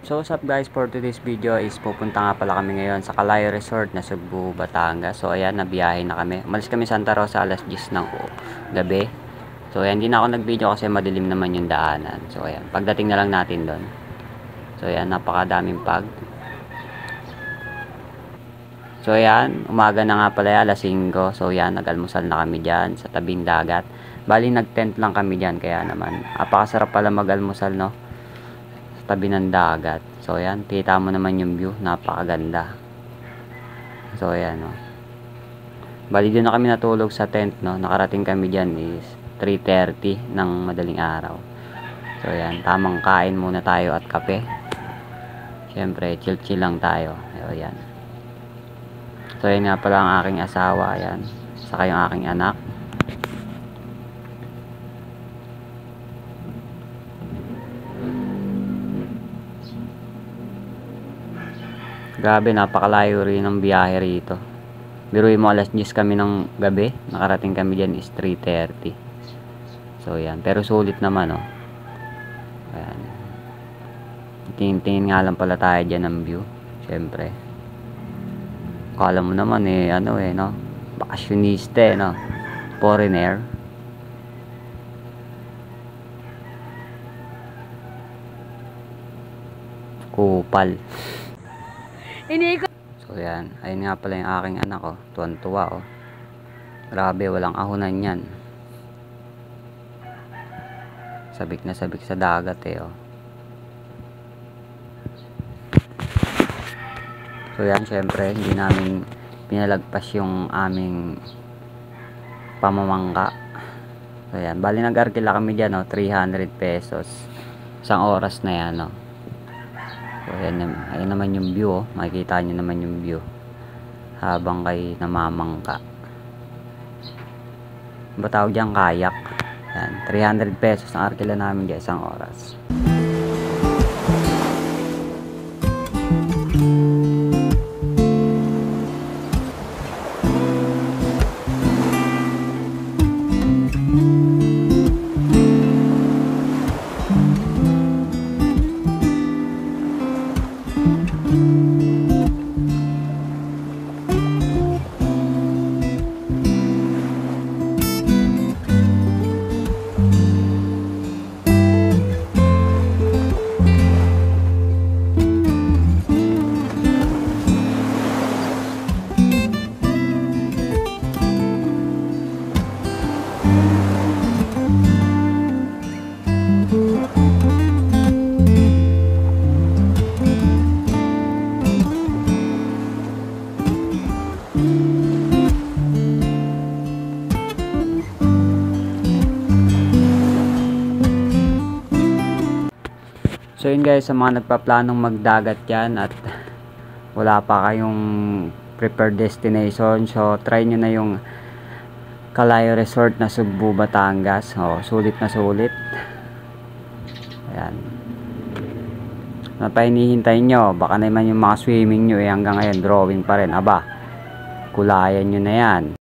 So what's up guys, for today's video is pupunta nga pala kami ngayon sa Kalayo Resort na Cebu, Batangas. So ayan, nabiyahe na kami. Umalis kami Santa Rosa alas 10 ng gabi. So ayan, hindi na ako nag-video kasi madilim naman yung daanan. So ayan, pagdating na lang natin doon. So ayan, napakadaming pag. So ayan, umaga na nga pala alas 5. So ayan, nag-almusal na kami dyan sa tabing dagat. Bali nag-tent lang kami dyan, kaya naman napakasarap pala mag-almusal, no? Tabi ng dagat. So ayan, kita mo naman yung view, napakaganda. So ayan, no. Bali din na kami natulog sa tent, no. Nakarating kami diyan is 3:30 ng madaling araw. So ayan, tamang kain muna tayo at kape. Siyempre, chill lang tayo. So ayan. So ayan nga pala ang aking asawa, ayan. Saka yung aking anak. Grabe, napakalayo rin ng biyahe rito. Biruin mo, alas 10 kami ng gabi. Nakarating kami dyan is 3:30. So yan, pero sulit naman, oh. Ayan. Tingin nga lang pala tayo dyan ng view. Siyempre, kala mo naman no, bakasyonista, no, foreigner. Kupal. So yan, ayun nga pala yung aking anak, oh. Tuwan-tuwa, oh. Grabe, walang ahunan yan. Sabik na sabik sa dagat, oh. So yan, syempre hindi namin pinalagpas yung aming pamamangka. So yan, bali nag-arkila kami dyan, 300 pesos isang oras na yan, no. So ayan naman yung view, oh. Makikita nyo naman yung view habang kay namamangka. Ba tawag dyan, kayak. Yan, 300 pesos ang arkila namin dyan isang oras. So yun guys, sa mga nagpaplanong magdagat yan at wala pa kayong prepared destination, so try nyo na yung Kalayo Resort na Cebu, Batangas. Sulit na sulit. Ayan. Ano pa hinihintay nyo? Baka naman yung mga swimming nyo hanggang ngayon drawing pa rin. Aba, kulayan nyo na yan.